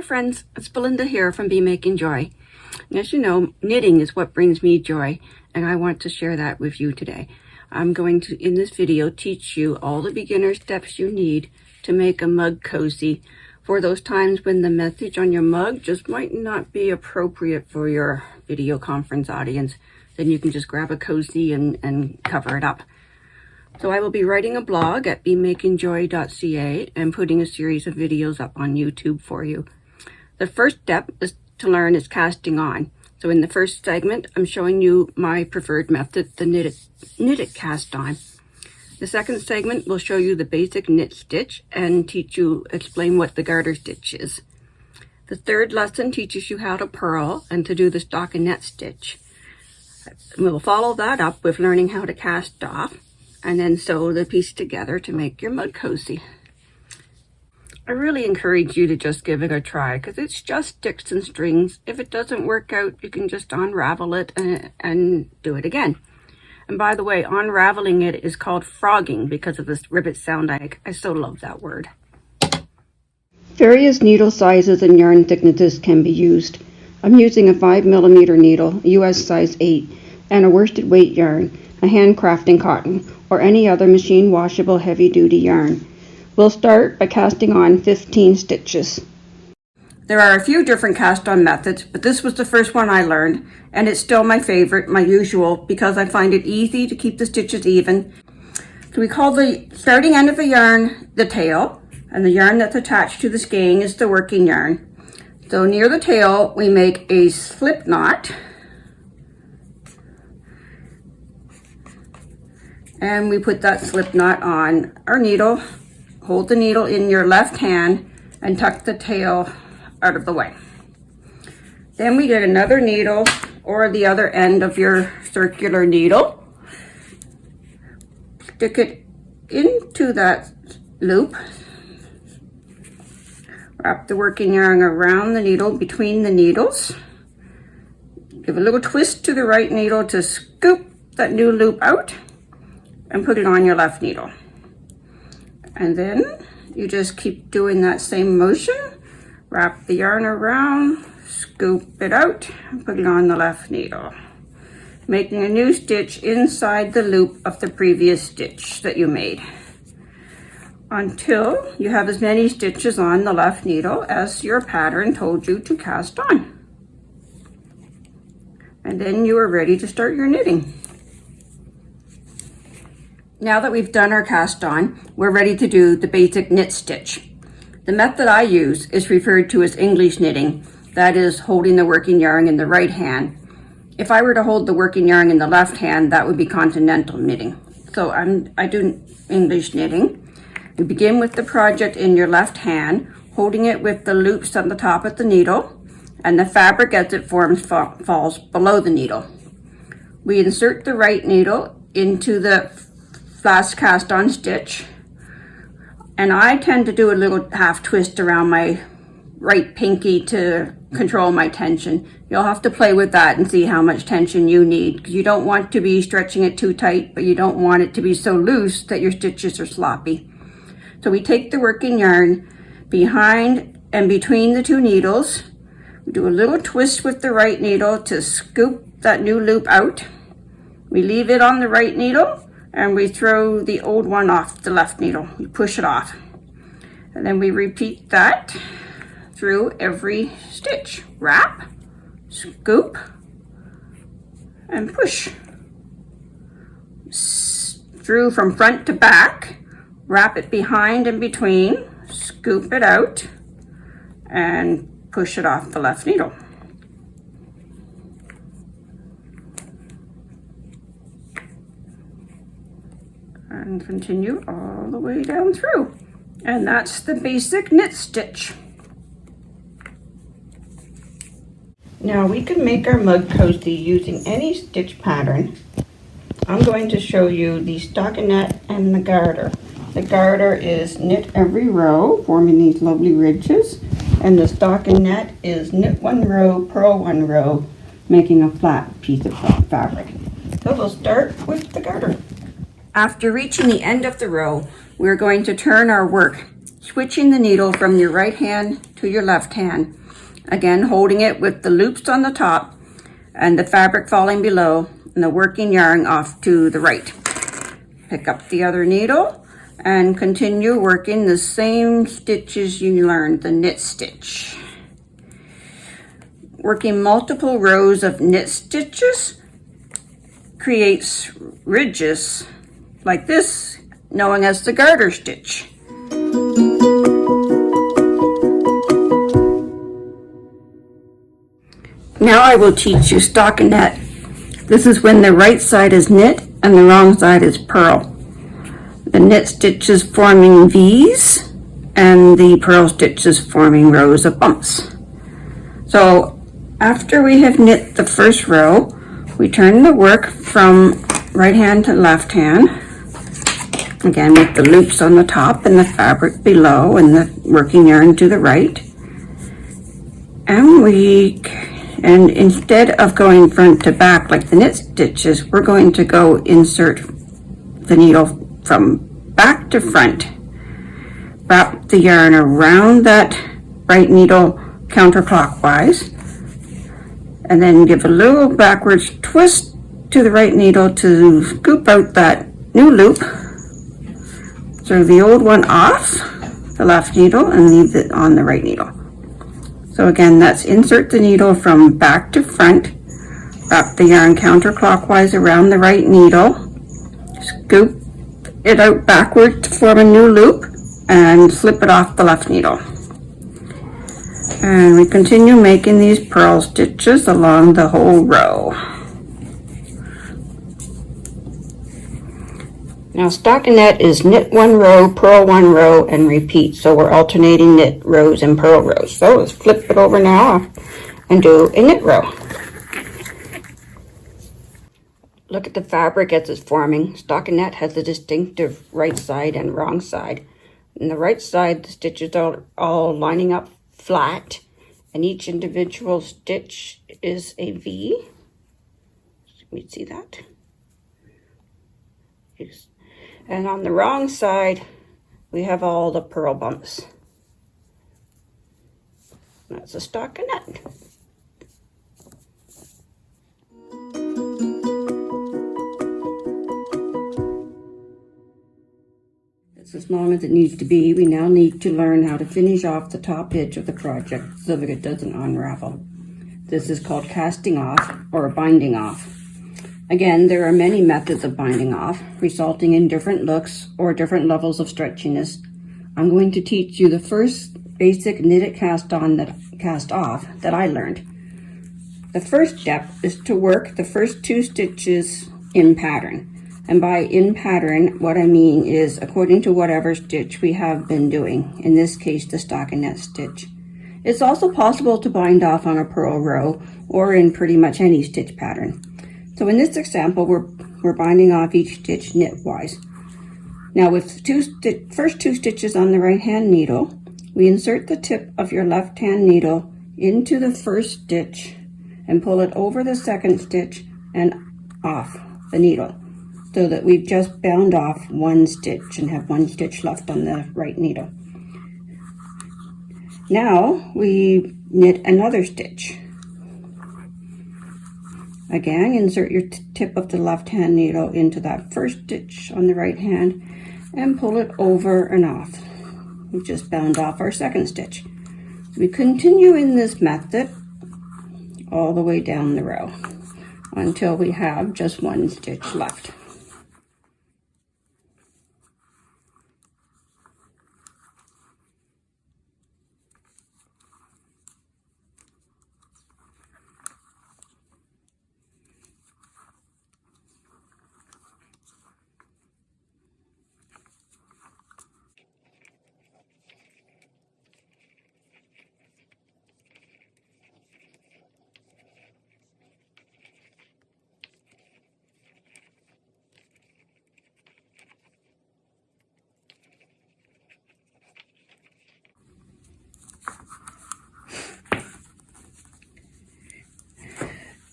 friends, it's Belinda here from Be Making Joy. As you know, knitting is what brings me joy, and I want to share that with you today. I'm going to, in this video, teach you all the beginner steps you need to make a mug cozy for those times when the message on your mug just might not be appropriate for your video conference audience. Then you can just grab a cozy and cover it up. So I will be writing a blog at bemakingjoy.ca and putting a series of videos up on YouTube for you. The first step to learn is casting on. So in the first segment, I'm showing you my preferred method, the knitted cast on. The second segment will show you the basic knit stitch and explain what the garter stitch is. The third lesson teaches you how to purl and to do the stockinette stitch. We'll follow that up with learning how to cast off and then sew the piece together to make your mug cozy. I really encourage you to just give it a try because it's just sticks and strings. If it doesn't work out, you can just unravel it and do it again. And by the way, unraveling it is called frogging because of this ribbit sound. I so love that word. Various needle sizes and yarn thicknesses can be used. I'm using a 5mm needle, US size 8, and a worsted weight yarn, a handcrafting cotton, or any other machine washable heavy duty yarn. We'll start by casting on 15 stitches. There are a few different cast on methods, but this was the first one I learned, and it's still my favorite, my usual, because I find it easy to keep the stitches even. So we call the starting end of the yarn the tail, and the yarn that's attached to the skein is the working yarn. So near the tail, we make a slip knot, and we put that slip knot on our needle. Hold the needle in your left hand and tuck the tail out of the way. Then we get another needle or the other end of your circular needle. Stick it into that loop. Wrap the working yarn around the needle between the needles. Give a little twist to the right needle to scoop that new loop out and put it on your left needle. And then you just keep doing that same motion. Wrap the yarn around, scoop it out, and put it on the left needle, making a new stitch inside the loop of the previous stitch that you made, until you have as many stitches on the left needle as your pattern told you to cast on. And then you are ready to start your knitting. Now that we've done our cast on, we're ready to do the basic knit stitch. The method I use is referred to as English knitting, that is holding the working yarn in the right hand. If I were to hold the working yarn in the left hand, that would be continental knitting. So I do English knitting. You begin with the project in your left hand, holding it with the loops on the top of the needle, and the fabric as it forms falls below the needle. We insert the right needle into the last cast on stitch, and I tend to do a little half twist around my right pinky to control my tension. You'll have to play with that and see how much tension you need, because you don't want to be stretching it too tight, but you don't want it to be so loose that your stitches are sloppy. So we take the working yarn behind and between the two needles. We do a little twist with the right needle to scoop that new loop out. We leave it on the right needle and we throw the old one off the left needle. We push it off. And then we repeat that through every stitch. Wrap, scoop, and push. Through from front to back. Wrap it behind and between, scoop it out, and push it off the left needle. And continue all the way down through. And that's the basic knit stitch. Now we can make our mug cozy using any stitch pattern. I'm going to show you the stockinette and the garter. The garter is knit every row, forming these lovely ridges, and the stockinette is knit one row, purl one row, making a flat piece of fabric. So we'll start with the garter. After reaching the end of the row, we're going to turn our work switching the needle from your right hand to your left hand. Again, holding it with the loops on the top and the fabric falling below and the working yarn off to the right. Pick up the other needle and continue working the same stitches you learned, the knit stitch. Working multiple rows of knit stitches creates ridges like this, known as the garter stitch. Now I will teach you stockinette. This is when the right side is knit and the wrong side is purl. The knit stitch is forming V's and the purl stitch is forming rows of bumps. So after we have knit the first row, we turn the work from right hand to left hand, again with the loops on the top and the fabric below and the working yarn to the right. And instead of going front to back like the knit stitches, we're going to go insert the needle from back to front. Wrap the yarn around that right needle counterclockwise, and then give a little backwards twist to the right needle to scoop out that new loop. Throw the old one off the left needle and leave it on the right needle. So again, that's insert the needle from back to front, wrap the yarn counterclockwise around the right needle, scoop it out backward to form a new loop, and slip it off the left needle. And we continue making these purl stitches along the whole row. Now stockinette is knit one row, purl one row, and repeat. So we're alternating knit rows and purl rows. So let's flip it over now and do a knit row. Look at the fabric as it's forming. Stockinette has a distinctive right side and wrong side. On the right side, the stitches are all lining up flat, and each individual stitch is a V. Can you see that? And on the wrong side, we have all the purl bumps. That's a stockinette. It's as long as it needs to be. We now need to learn how to finish off the top edge of the project so that it doesn't unravel. This is called casting off or binding off. Again, there are many methods of binding off, resulting in different looks or different levels of stretchiness. I'm going to teach you the first basic knitted cast off that I learned. The first step is to work the first 2 stitches in pattern. And by in pattern, what I mean is according to whatever stitch we have been doing, in this case the stockinette stitch. It's also possible to bind off on a purl row or in pretty much any stitch pattern. So in this example, we're binding off each stitch knitwise. Now with the first 2 stitches on the right hand needle, we insert the tip of your left hand needle into the first stitch and pull it over the second stitch and off the needle, so that we've just bound off 1 stitch and have 1 stitch left on the right needle. Now we knit another stitch. Again, insert your tip of the left hand needle into that first stitch on the right hand and pull it over and off. We've just bound off our second stitch. We continue in this method all the way down the row until we have just 1 stitch left.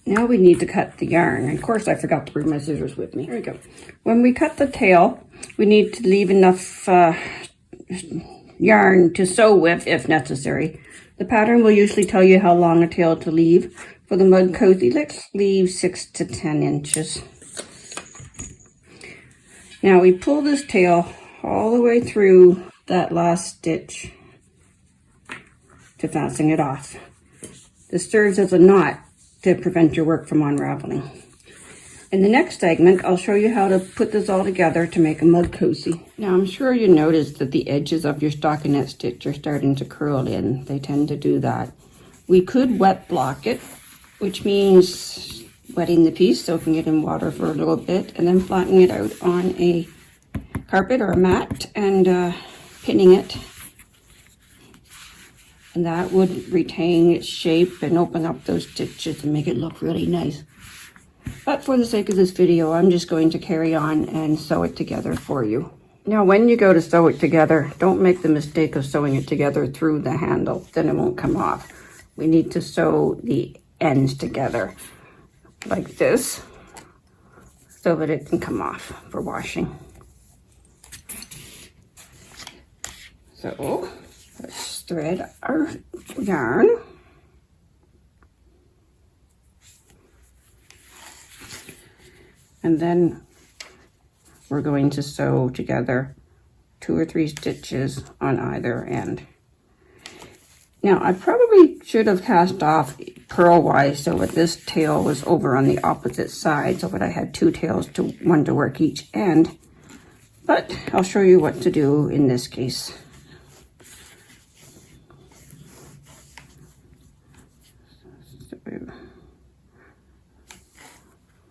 Now we need to cut the yarn. Of course, I forgot to bring my scissors with me. Here we go. When we cut the tail, we need to leave enough yarn to sew with if necessary. The pattern will usually tell you how long a tail to leave. For the mud cozy, let's leave 6 to 10 inches. Now we pull this tail all the way through that last stitch to fasten it off. This serves as a knot to prevent your work from unraveling. In the next segment, I'll show you how to put this all together to make a mud cozy. Now I'm sure you noticed that the edges of your stockinette stitch are starting to curl in. They tend to do that. We could wet block it, which means wetting the piece, soaking it in water for a little bit, and then flattening it out on a carpet or a mat and pinning it. And that would retain its shape and open up those stitches and make it look really nice. But for the sake of this video, I'm just going to carry on and sew it together for you. Now, when you go to sew it together, don't make the mistake of sewing it together through the handle, then it won't come off. We need to sew the ends together like this so that it can come off for washing. So let's thread our yarn. And then we're going to sew together 2 or 3 stitches on either end. Now, I probably should have cast off purl-wise so that this tail was over on the opposite side so that I had 2 tails, one to work each end. But I'll show you what to do in this case.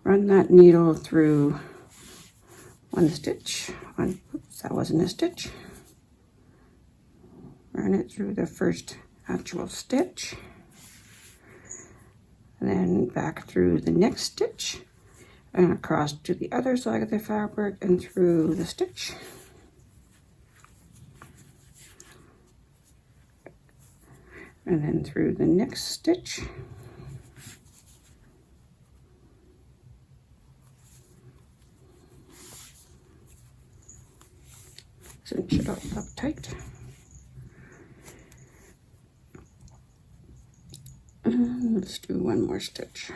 Run that needle through one stitch. Oops, that wasn't a stitch. Run it through the first actual stitch. And then back through the next stitch. And across to the other side of the fabric and through the stitch. And then through the next stitch. Cinch it up tight. And let's do one more stitch.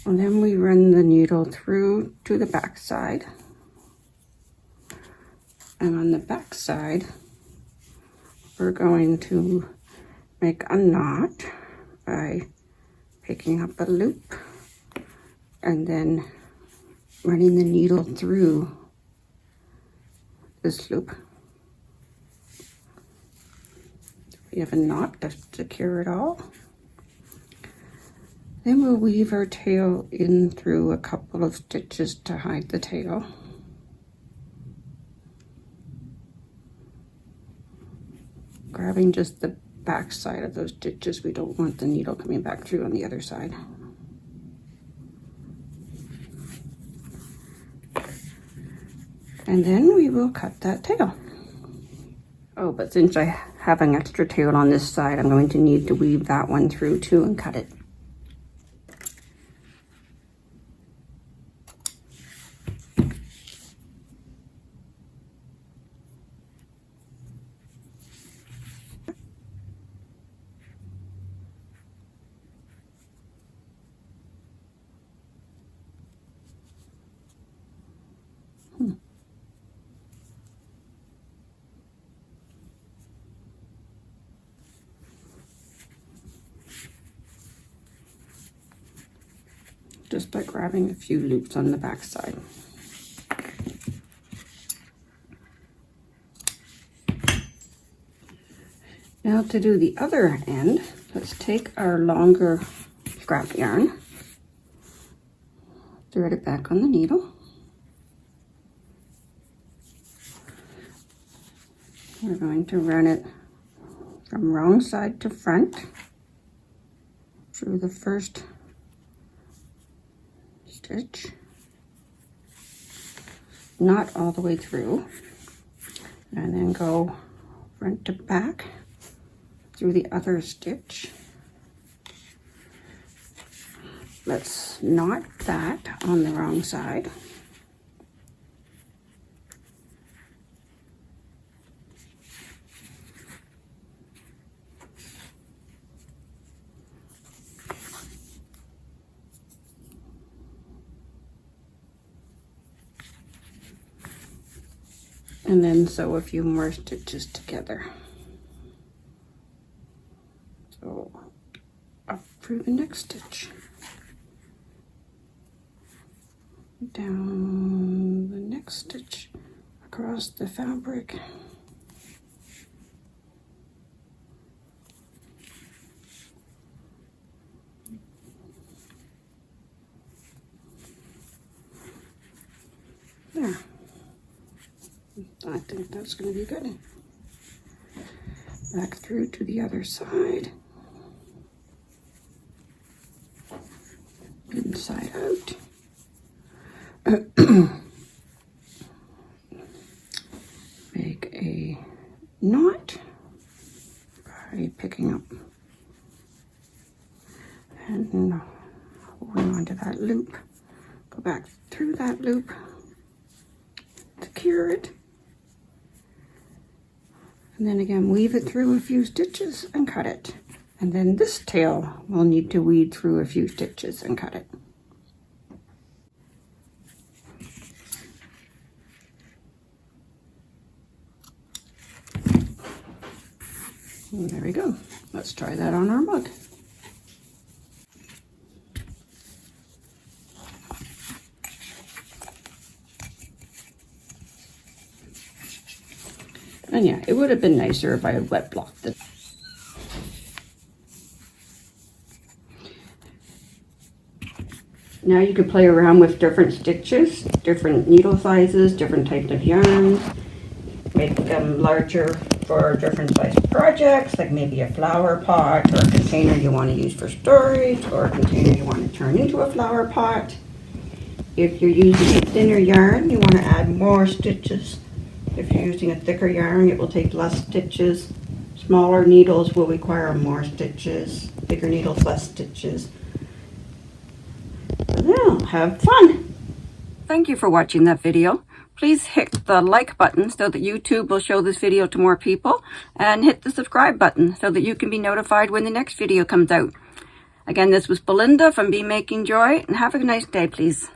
And then we run the needle through to the back side. And on the back side, we're going to make a knot by picking up a loop and then running the needle through this loop. We have a knot to secure it all. Then we'll weave our tail in through a couple of stitches to hide the tail. Grabbing just the back side of those stitches. We don't want the needle coming back through on the other side. And then we will cut that tail. Oh, but since I have an extra tail on this side, I'm going to need to weave that one through too and cut it. Just by grabbing a few loops on the back side. Now to do the other end, let's take our longer scrap yarn, thread it back on the needle. We're going to run it from wrong side to front through the first stitch, not all the way through, and then go front to back through the other stitch. Let's knot that on the wrong side. And then sew a few more stitches together. So up through the next stitch. Down the next stitch across the fabric. There. I think that's going to be good. Back through to the other side. Inside out. Make a knot by picking up and holding onto that loop. Go back through that loop, secure it, and then again weave it through a few stitches and cut it. And then this tail will need to weave through a few stitches and cut it. And there we go. Let's try that on our mug. And yeah, it would have been nicer if I had wet blocked it. Now you could play around with different stitches, different needle sizes, different types of yarns. Make them larger for different size projects, like maybe a flower pot or a container you want to use for storage, or a container you want to turn into a flower pot. If you're using a thinner yarn, you want to add more stitches. If you're using a thicker yarn, it will take less stitches. Smaller needles will require more stitches. Bigger needles, less stitches. So now, have fun! Thank you for watching that video. Please hit the like button so that YouTube will show this video to more people, and hit the subscribe button so that you can be notified when the next video comes out. Again, this was Belinda from Be Making Joy, and have a nice day, please.